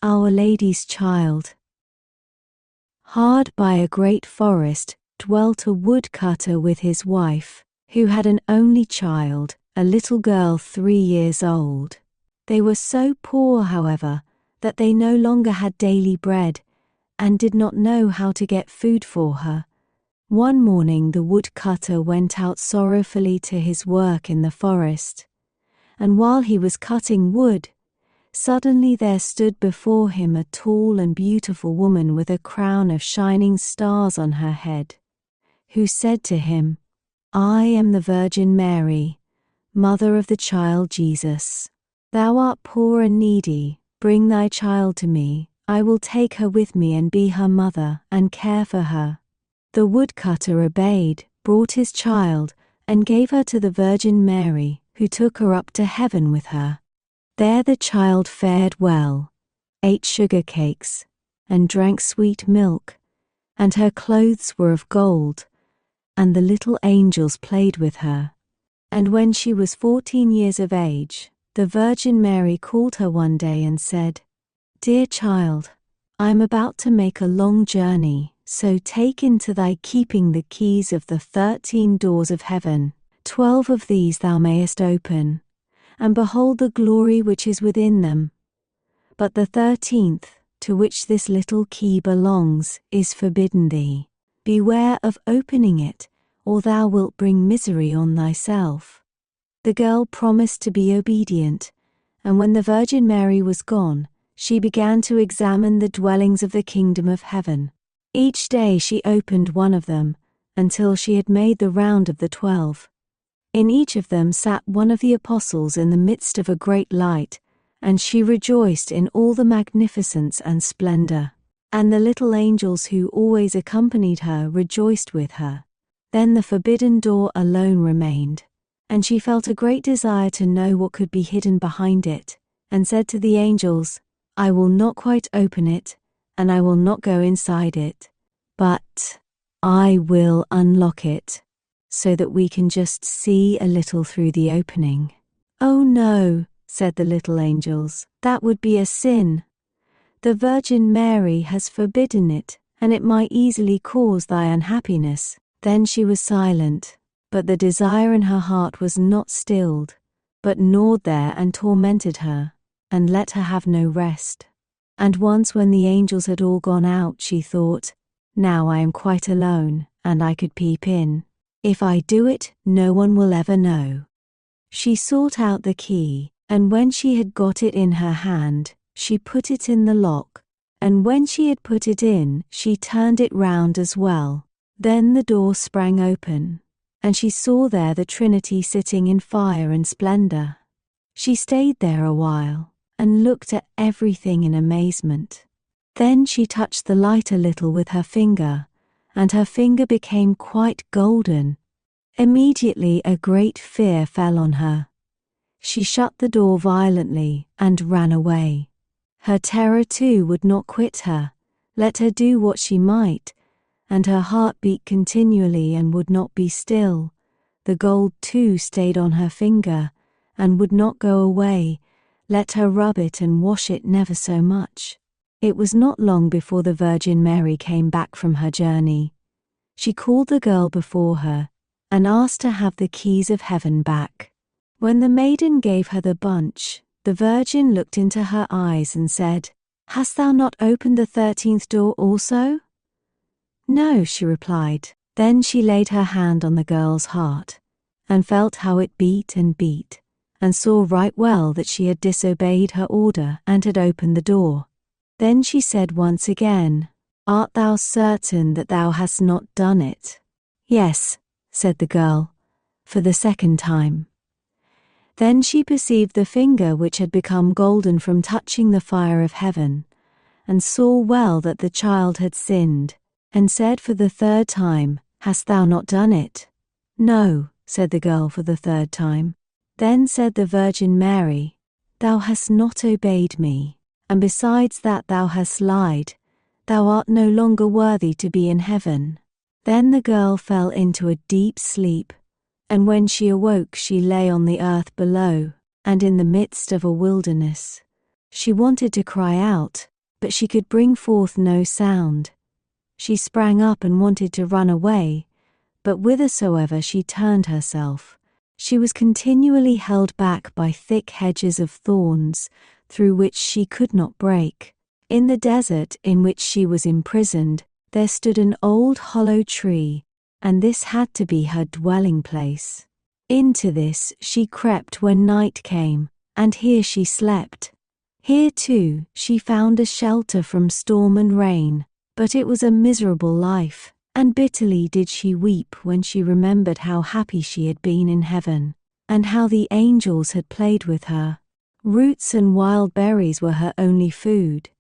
Our Lady's child. Hard by a great forest dwelt a woodcutter with his wife, who had an only child, a little girl 3 years old. They were so poor, however, that they no longer had daily bread, and did not know how to get food for her. One morning the woodcutter went out sorrowfully to his work in the forest, and while he was cutting wood, suddenly there stood before him a tall and beautiful woman with a crown of shining stars on her head, who said to him, "I am the Virgin Mary, mother of the child Jesus. Thou art poor and needy, bring thy child to me, I will take her with me and be her mother and care for her." The woodcutter obeyed, brought his child, and gave her to the Virgin Mary, who took her up to heaven with her. There the child fared well, ate sugar cakes, and drank sweet milk, and her clothes were of gold, and the little angels played with her. And when she was 14 years of age, the Virgin Mary called her one day and said, "Dear child, I am about to make a long journey, so take into thy keeping the keys of the 13 doors of heaven. 12 of these thou mayest open, and behold the glory which is within them. But the 13th, to which this little key belongs, is forbidden thee. Beware of opening it, or thou wilt bring misery on thyself." The girl promised to be obedient, and when the Virgin Mary was gone, she began to examine the dwellings of the kingdom of heaven. Each day she opened one of them, until she had made the round of the 12. In each of them sat one of the apostles in the midst of a great light, and she rejoiced in all the magnificence and splendor. And the little angels who always accompanied her rejoiced with her. Then the forbidden door alone remained, and she felt a great desire to know what could be hidden behind it, and said to the angels, "I will not quite open it, and I will not go inside it, but I will unlock it, so that we can just see a little through the opening." "Oh no," said the little angels, "that would be a sin. The Virgin Mary has forbidden it, and it might easily cause thy unhappiness." Then she was silent, but the desire in her heart was not stilled, but gnawed there and tormented her, and let her have no rest. And once when the angels had all gone out, she thought, "Now I am quite alone, and I could peep in. If I do it, no one will ever know." She sought out the key, and when she had got it in her hand, she put it in the lock, and when she had put it in, she turned it round as well. Then the door sprang open, and she saw there the Trinity sitting in fire and splendor. She stayed there a while, and looked at everything in amazement. Then she touched the light a little with her finger, and her finger became quite golden. Immediately a great fear fell on her. She shut the door violently and ran away. Her terror too would not quit her, let her do what she might, and her heart beat continually and would not be still. The gold too stayed on her finger, and would not go away, let her rub it and wash it never so much. It was not long before the Virgin Mary came back from her journey. She called the girl before her, and asked to have the keys of heaven back. When the maiden gave her the bunch, the Virgin looked into her eyes and said, "Hast thou not opened the 13th door also?" "No," she replied. Then she laid her hand on the girl's heart, and felt how it beat and beat, and saw right well that she had disobeyed her order and had opened the door. Then she said once again, "Art thou certain that thou hast not done it?" "Yes," said the girl, for the second time. Then she perceived the finger which had become golden from touching the fire of heaven, and saw well that the child had sinned, and said for the 3rd time, "Hast thou not done it?" "No," said the girl for the 3rd time. Then said the Virgin Mary, "Thou hast not obeyed me, and besides that thou hast lied, thou art no longer worthy to be in heaven." Then the girl fell into a deep sleep, and when she awoke she lay on the earth below, and in the midst of a wilderness. She wanted to cry out, but she could bring forth no sound. She sprang up and wanted to run away, but whithersoever she turned herself, she was continually held back by thick hedges of thorns, through which she could not break. In the desert in which she was imprisoned, there stood an old hollow tree, and this had to be her dwelling place. Into this she crept when night came, and here she slept. Here too she found a shelter from storm and rain, but it was a miserable life, and bitterly did she weep when she remembered how happy she had been in heaven, and how the angels had played with her. Roots and wild berries were her only food,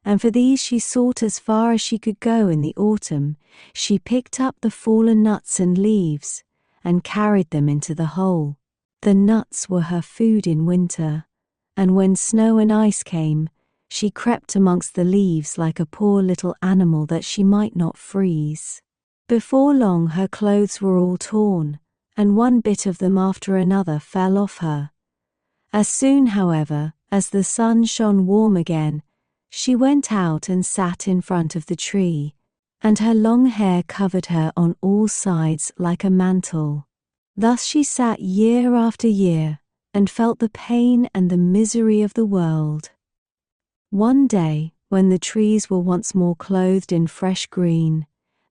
and for these she sought as far as she could go in the autumn. She picked up the fallen nuts and leaves, and carried them into the hole. The nuts were her food in winter, and when snow and ice came, she crept amongst the leaves like a poor little animal that she might not freeze. Before long her clothes were all torn, and one bit of them after another fell off her. As soon, however, as the sun shone warm again, she went out and sat in front of the tree, and her long hair covered her on all sides like a mantle. Thus she sat year after year, and felt the pain and the misery of the world. One day, when the trees were once more clothed in fresh green,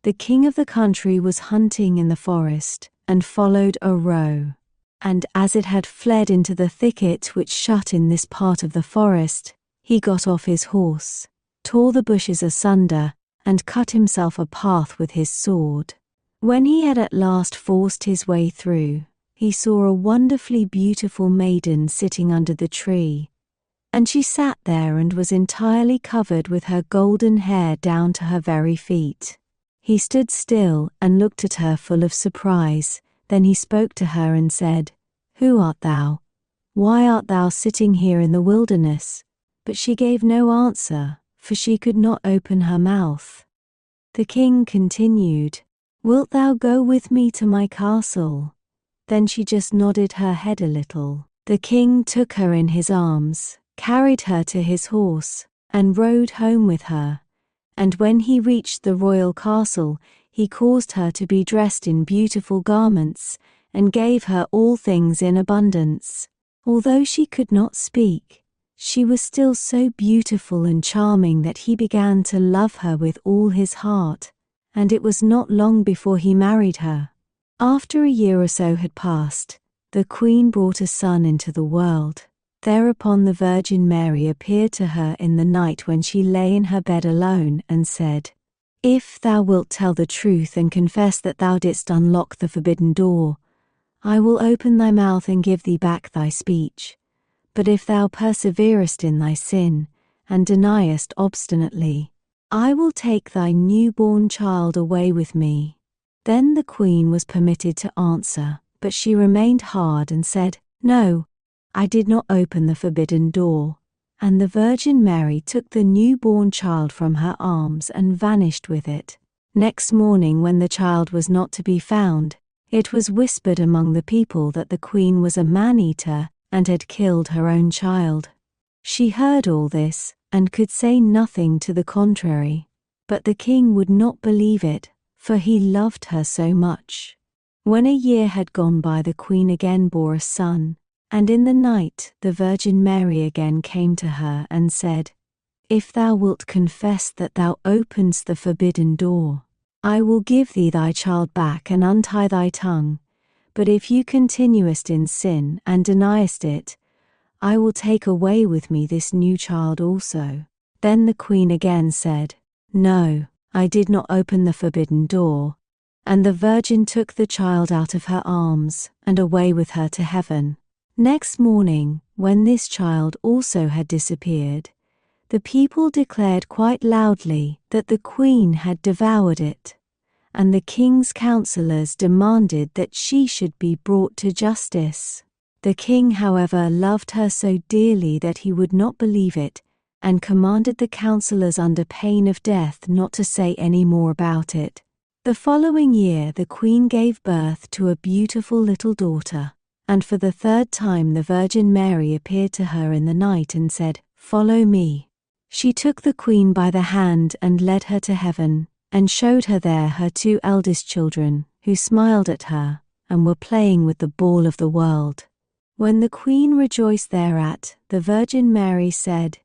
the king of the country was hunting in the forest, and followed a roe. And as it had fled into the thicket which shut in this part of the forest, he got off his horse, tore the bushes asunder, and cut himself a path with his sword. When he had at last forced his way through, he saw a wonderfully beautiful maiden sitting under the tree, and she sat there and was entirely covered with her golden hair down to her very feet. He stood still and looked at her full of surprise. Then he spoke to her and said, "Who art thou? Why art thou sitting here in the wilderness?" But she gave no answer, for she could not open her mouth. The king continued, "Wilt thou go with me to my castle?" Then she just nodded her head a little. The king took her in his arms, carried her to his horse, and rode home with her. And when he reached the royal castle, he caused her to be dressed in beautiful garments, and gave her all things in abundance. Although she could not speak, she was still so beautiful and charming that he began to love her with all his heart, and it was not long before he married her. After a year or so had passed, the queen brought a son into the world. Thereupon the Virgin Mary appeared to her in the night when she lay in her bed alone, and said, "If thou wilt tell the truth and confess that thou didst unlock the forbidden door, I will open thy mouth and give thee back thy speech. But if thou perseverest in thy sin, and deniest obstinately, I will take thy newborn child away with me." Then the queen was permitted to answer, but she remained hard and said, "No, I did not open the forbidden door." And the Virgin Mary took the newborn child from her arms and vanished with it. Next morning, when the child was not to be found, it was whispered among the people that the queen was a man-eater and had killed her own child. She heard all this, and could say nothing to the contrary. But the king would not believe it, for he loved her so much. When a year had gone by, the queen again bore a son, and in the night the Virgin Mary again came to her and said, "If thou wilt confess that thou openedst the forbidden door, I will give thee thy child back and untie thy tongue. But if you continuest in sin and deniest it, I will take away with me this new child also." Then the queen again said, "No, I did not open the forbidden door." And the Virgin took the child out of her arms and away with her to heaven. Next morning, when this child also had disappeared, the people declared quite loudly that the queen had devoured it, and the king's counselors demanded that she should be brought to justice. The king, however, loved her so dearly that he would not believe it, and commanded the counselors under pain of death not to say any more about it. The following year the queen gave birth to a beautiful little daughter, and for the third time the Virgin Mary appeared to her in the night and said, "Follow me." She took the queen by the hand and led her to heaven, and showed her there her two eldest children, who smiled at her, and were playing with the ball of the world. When the queen rejoiced thereat, the Virgin Mary said,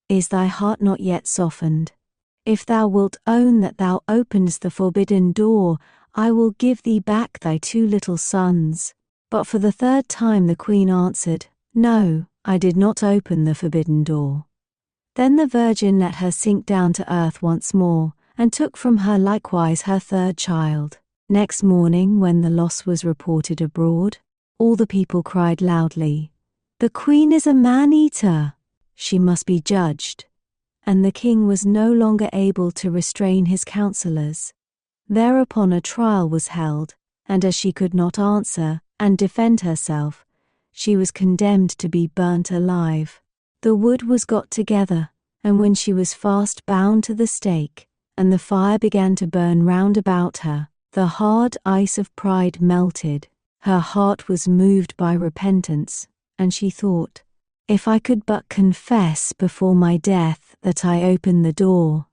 Is thy heart not yet softened? If thou wilt own that thou openedst the forbidden door, I will give thee back thy two little sons. But for the third time the queen answered, No, I did not open the forbidden door. Then the Virgin let her sink down to earth once more, and took from her likewise her third child. Next morning, when the loss was reported abroad, all the people cried loudly, The queen is a man-eater! She must be judged. And the king was no longer able to restrain his counselors. Thereupon a trial was held, and as she could not answer and defend herself, she was condemned to be burnt alive. The wood was got together, and when she was fast bound to the stake, and the fire began to burn round about her, the hard ice of pride melted. Her heart was moved by repentance, and she thought, If I could but confess before my death that I opened the door.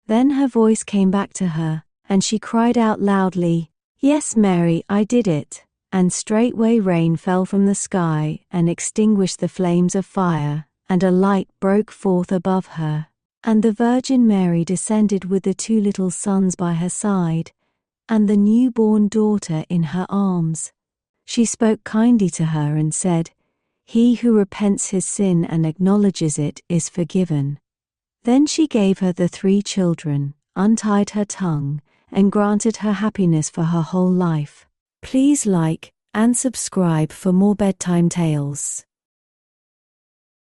Then her voice came back to her, and she cried out loudly, Yes, Mary, I did it. And straightway rain fell from the sky and extinguished the flames of fire, and a light broke forth above her. And the Virgin Mary descended with the two little sons by her side, and the newborn daughter in her arms. She spoke kindly to her and said, He who repents his sin and acknowledges it is forgiven. Then she gave her the three children, untied her tongue, and granted her happiness for her whole life. Please like and subscribe for more bedtime tales.